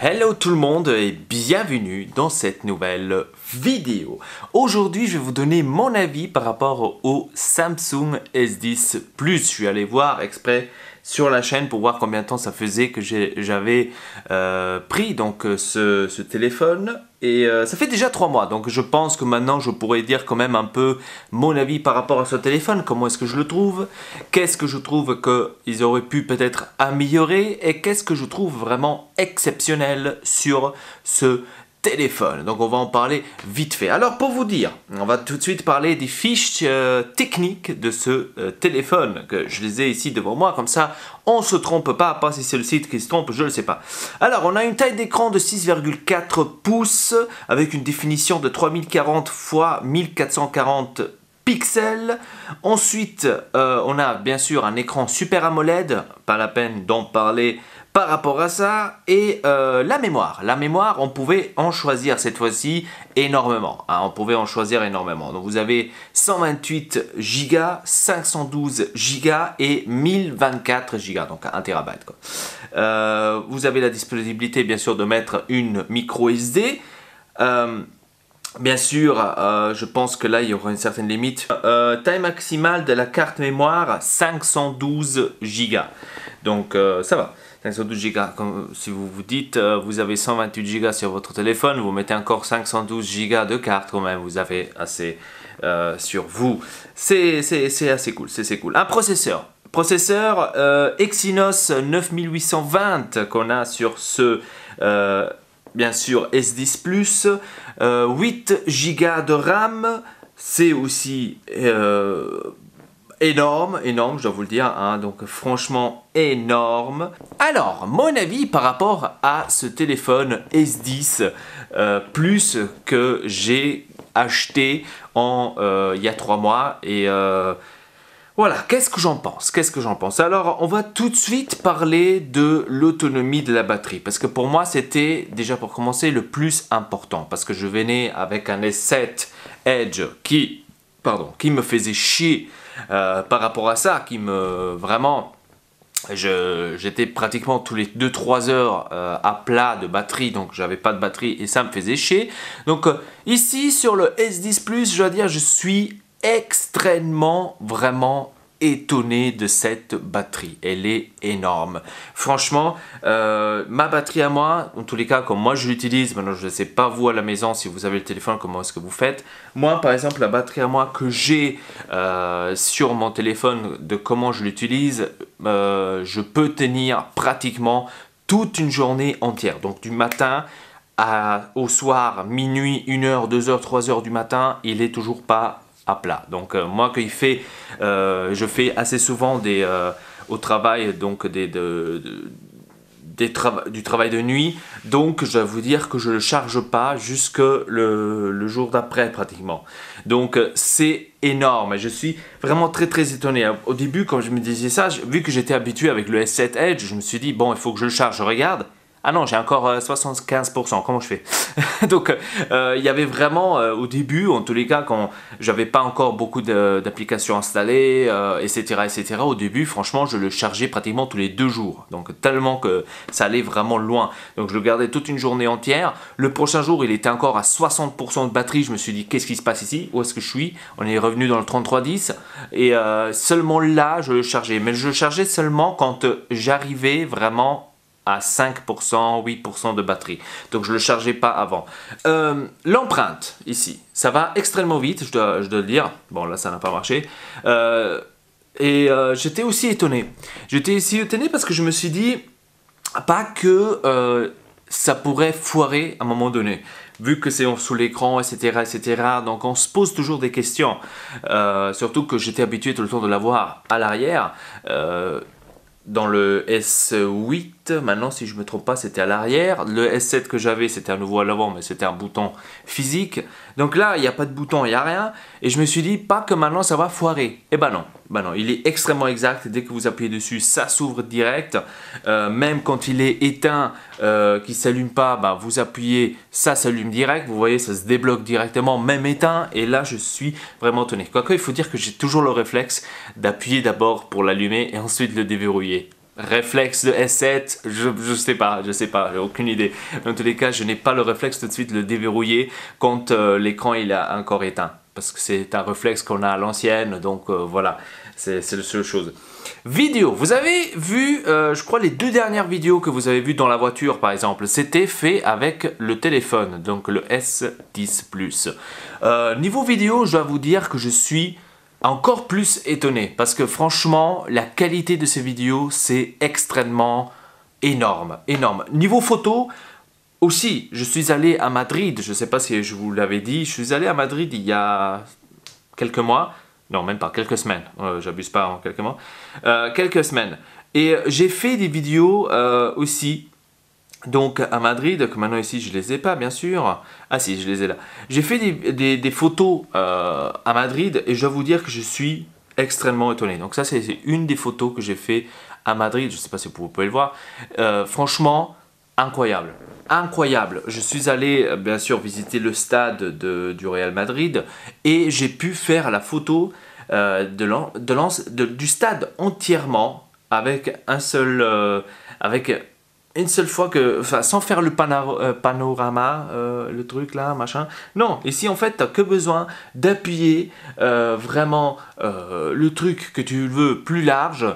Hello tout le monde et bienvenue dans cette nouvelle vidéo. Aujourd'hui, je vais vous donner mon avis par rapport au Samsung S10 Plus. Je suis allé voir exprès sur la chaîne pour voir combien de temps ça faisait que j'avais pris donc ce téléphone. Et ça fait déjà 3 mois, donc je pense que maintenant je pourrais dire quand même un peu mon avis par rapport à ce téléphone, comment est-ce que je le trouve, qu'est-ce que je trouve qu'ils auraient pu peut-être améliorer et qu'est-ce que je trouve vraiment exceptionnel sur ce téléphone. Donc on va en parler vite fait. Alors pour vous dire, on va tout de suite parler des fiches techniques de ce téléphone, que je les ai ici devant moi, comme ça on se trompe pas si c'est le site qui se trompe, je ne sais pas. Alors on a une taille d'écran de 6,4 pouces avec une définition de 3040 x 1440 pixels. Ensuite, on a bien sûr un écran Super AMOLED, pas la peine d'en parler par rapport à ça. Et la mémoire, on pouvait en choisir cette fois-ci énormément. Hein, on pouvait en choisir énormément. Donc vous avez 128 Go, 512 Go et 1024 Go, donc 1 TB. Vous avez la disponibilité bien sûr de mettre une micro SD. Bien sûr, je pense que là, il y aura une certaine limite. Taille maximale de la carte mémoire, 512 Go. Donc, ça va. 512 Go, si vous vous dites, vous avez 128 Go sur votre téléphone, vous mettez encore 512 Go de carte quand même, vous avez assez sur vous. C'est assez cool, c'est cool. Un processeur. Exynos 9820 qu'on a sur ce... bien sûr S10 Plus, 8 Go de RAM, c'est aussi énorme, je dois vous le dire, hein, donc franchement énorme. Alors, mon avis par rapport à ce téléphone S10 Plus que j'ai acheté il y a 3 mois et... voilà, qu'est-ce que j'en pense? Alors, on va tout de suite parler de l'autonomie de la batterie. Parce que pour moi, c'était, déjà pour commencer, le plus important. Parce que je venais avec un S7 Edge qui me faisait chier par rapport à ça. Vraiment... J'étais pratiquement tous les 2-3 heures à plat de batterie, donc j'avais pas de batterie et ça me faisait chier. Donc ici, sur le S10 Plus, je dois dire, je suis extrêmement, vraiment étonné de cette batterie. Elle est énorme. Franchement, ma batterie à moi, en tous les cas, comme moi je l'utilise, maintenant je ne sais pas vous à la maison si vous avez le téléphone, comment est-ce que vous faites. Moi, par exemple, la batterie à moi que j'ai sur mon téléphone, de comment je l'utilise, je peux tenir pratiquement toute une journée entière. Donc du matin au soir, minuit, 1h, 2h, 3h du matin, il est toujours pas à plat. Donc moi je fais assez souvent au travail donc du travail de nuit, donc je dois vous dire que je ne le charge pas jusque le jour d'après pratiquement. Donc c'est énorme et je suis vraiment très étonné. Au début quand je me disais ça, vu que j'étais habitué avec le S7 Edge, je me suis dit bon, il faut que je le charge, je regarde. Ah non, j'ai encore 75%, comment je fais? Donc, il y avait vraiment, au début, en tous les cas, quand j'avais pas encore beaucoup d'applications installées, etc., au début, franchement, je le chargeais pratiquement tous les 2 jours. Donc, tellement que ça allait vraiment loin. Donc, je le gardais toute une journée entière. Le prochain jour, il était encore à 60% de batterie. Je me suis dit, qu'est-ce qui se passe ici? Où est-ce que je suis? On est revenu dans le 3310. Et seulement là, je le chargeais. Mais je le chargeais seulement quand j'arrivais vraiment à 5%, 8% de batterie. Donc je ne le chargeais pas avant. L'empreinte, ici, ça va extrêmement vite, je dois le dire. Bon, là, ça n'a pas marché. J'étais aussi étonné. Parce que je me suis dit, pas que ça pourrait foirer à un moment donné. Vu que c'est sous l'écran, etc. Donc on se pose toujours des questions. Surtout que j'étais habitué tout le temps de l'avoir à l'arrière. Dans le S8, maintenant si je ne me trompe pas, c'était à l'arrière. Le S7 que j'avais, c'était à nouveau à l'avant, mais c'était un bouton physique. Donc là, il n'y a pas de bouton, il n'y a rien. Et je me suis dit, pas que maintenant ça va foirer. Eh ben non, il est extrêmement exact. Dès que vous appuyez dessus, ça s'ouvre direct. Même quand il est éteint, qu'il ne s'allume pas, vous appuyez, ça s'allume direct. Vous voyez, ça se débloque directement, même éteint. Et là, je suis vraiment étonné. Quoique, il faut dire que j'ai toujours le réflexe d'appuyer d'abord pour l'allumer et ensuite le déverrouiller. réflexe de S7, je sais pas, j'ai aucune idée. Dans tous les cas, je n'ai pas le réflexe tout de suite de le déverrouiller quand l'écran il est encore éteint. Parce que c'est un réflexe qu'on a à l'ancienne, donc voilà, c'est la seule chose. Vidéo, vous avez vu, je crois les 2 dernières vidéos que vous avez vues dans la voiture par exemple, c'était fait avec le téléphone, donc le S10 Plus. Niveau vidéo, je dois vous dire que je suis encore plus étonné parce que franchement, la qualité de ces vidéos, c'est extrêmement énorme, énorme. Niveau photo, aussi, je suis allé à Madrid, je ne sais pas si je vous l'avais dit, je suis allé à Madrid il y a quelques mois, non même pas, quelques semaines, j'abuse pas en quelques mois, quelques semaines. Et j'ai fait des vidéos aussi, donc à Madrid, que maintenant ici je les ai pas bien sûr, ah si je les ai là. J'ai fait des photos à Madrid et je dois vous dire que je suis extrêmement étonné. Donc ça c'est une des photos que j'ai fait à Madrid, je ne sais pas si vous pouvez le voir, franchement incroyable. Incroyable. Je suis allé bien sûr visiter le stade du Real Madrid et j'ai pu faire la photo du stade entièrement avec avec une seule fois enfin, sans faire le panorama, le truc là, machin. Non, ici en fait, tu n'as que besoin d'appuyer vraiment le truc que tu veux plus large.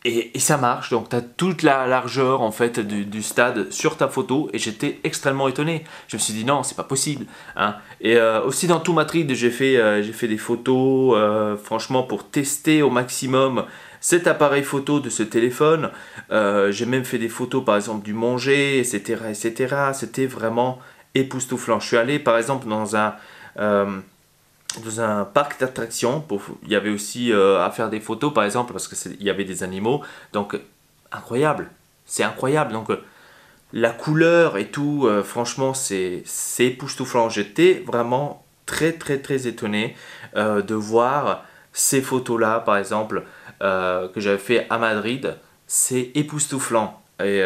Et ça marche, donc tu as toute la largeur en fait du stade sur ta photo et j'étais extrêmement étonné. Je me suis dit non, c'est pas possible. Hein. Et aussi dans tout Madrid, j'ai fait des photos franchement pour tester au maximum cet appareil photo de ce téléphone. J'ai même fait des photos par exemple du manger, etc. etc. C'était vraiment époustouflant. Je suis allé par exemple dans un parc d'attractions, il y avait aussi à faire des photos par exemple parce qu'il y avait des animaux, donc incroyable, c'est incroyable, donc la couleur et tout, franchement c'est époustouflant. J'étais vraiment très très très étonné de voir ces photos là par exemple que j'avais fait à Madrid, c'est époustouflant. Et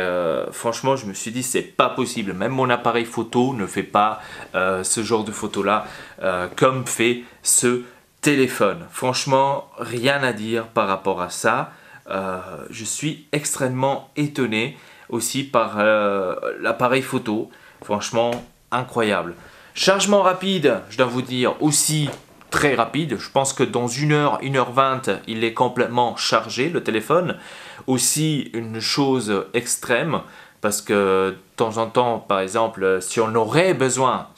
franchement, je me suis dit, c'est pas possible. Même mon appareil photo ne fait pas ce genre de photos-là comme fait ce téléphone. Franchement, rien à dire par rapport à ça. Je suis extrêmement étonné aussi par l'appareil photo. Franchement, incroyable. Chargement rapide, je dois vous dire aussi très rapide. Je pense que dans 1 heure, 1h20, il est complètement chargé, le téléphone. Aussi, une chose extrême, parce que de temps en temps, par exemple, si on aurait besoin,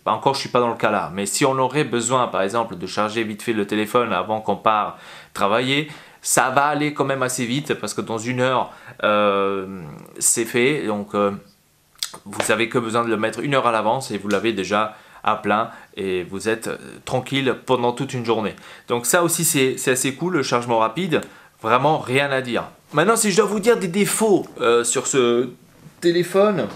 encore je ne suis pas dans le cas là, mais si on aurait besoin, par exemple, de charger vite fait le téléphone avant qu'on part travailler, ça va aller quand même assez vite, parce que dans 1 heure, c'est fait. Donc, vous avez que besoin de le mettre 1 heure à l'avance et vous l'avez déjà à plein et vous êtes tranquille pendant toute une journée. Donc ça aussi c'est assez cool, le chargement rapide, vraiment rien à dire. Maintenant si je dois vous dire des défauts sur ce téléphone,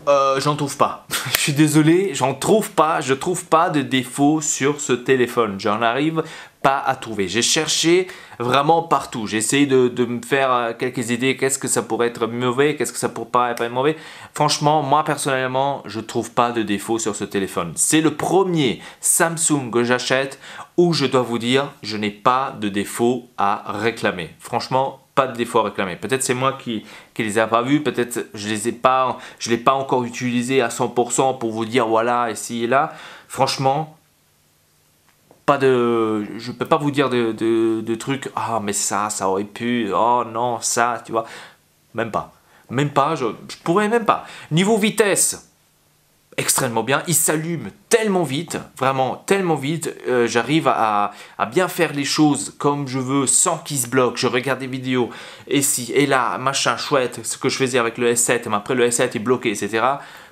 j'en trouve pas. Je suis désolé, j'en trouve pas, je trouve pas de défauts sur ce téléphone, j'en arrive pas à trouver. J'ai cherché vraiment partout, j'ai essayé de me faire quelques idées, qu'est-ce que ça pourrait être mauvais, qu'est-ce que ça pourrait pas être mauvais. Franchement, moi personnellement, je trouve pas de défauts sur ce téléphone. C'est le premier Samsung que j'achète où je dois vous dire, je n'ai pas de défauts à réclamer. Franchement, pas de défauts à réclamer. Peut-être c'est moi qui les a pas vus, peut-être je l'ai pas encore utilisé à 100% pour vous dire voilà ici et là. Franchement, je peux pas vous dire de trucs, ah mais ça aurait pu, oh non ça, tu vois, même pas, je pourrais même pas. Niveau vitesse, extrêmement bien, il s'allume tellement vite, vraiment tellement vite, j'arrive à bien faire les choses comme je veux sans qu'il se bloque. Je regarde des vidéos et ci et là, machin chouette, ce que je faisais avec le S7, mais après le S7 est bloqué, etc.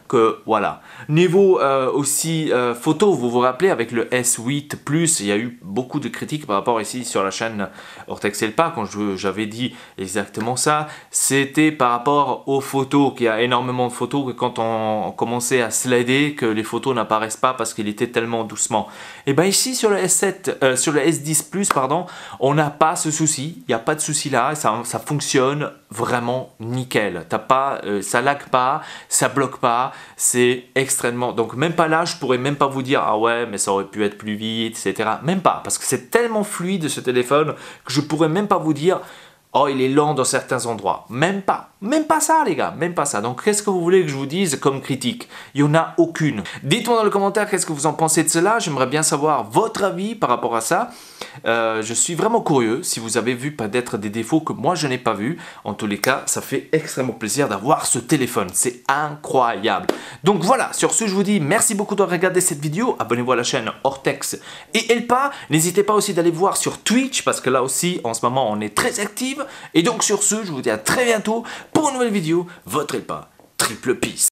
Que voilà. Niveau aussi photo, vous vous rappelez avec le S8 Plus, il y a eu beaucoup de critiques par rapport ici sur la chaîne Ortexelpa quand j'avais dit exactement ça. C'était par rapport aux photos, qu'il y a énormément de photos que quand on commençait à slider, que les photos n'apparaissent pas parce qu'il était tellement doucement. Et bien ici sur le S7, sur le S10 Plus, pardon, on n'a pas ce souci, il n'y a pas de souci là, ça fonctionne vraiment nickel. T'as pas, ça lag pas, ça bloque pas. C'est extrêmement... Donc même pas là, je pourrais même pas vous dire « Ah ouais, mais ça aurait pu être plus vite, etc. » Même pas, parce que c'est tellement fluide ce téléphone que je pourrais même pas vous dire Oh, il est lent dans certains endroits. Même pas ça les gars, même pas ça. Donc qu'est-ce que vous voulez que je vous dise comme critique? Il n'y en a aucune. Dites-moi dans les commentaires qu'est-ce que vous en pensez de cela. J'aimerais bien savoir votre avis par rapport à ça. Je suis vraiment curieux si vous avez vu peut-être des défauts que moi je n'ai pas vus. En tous les cas, ça fait extrêmement plaisir d'avoir ce téléphone. C'est incroyable. Donc voilà, sur ce je vous dis merci beaucoup de regarder cette vidéo. Abonnez-vous à la chaîne Ortex et Elpa. N'hésitez pas aussi d'aller voir sur Twitch parce que là aussi en ce moment on est très actifs. Et donc sur ce, je vous dis à très bientôt pour une nouvelle vidéo. Votre Elpa, triple peace.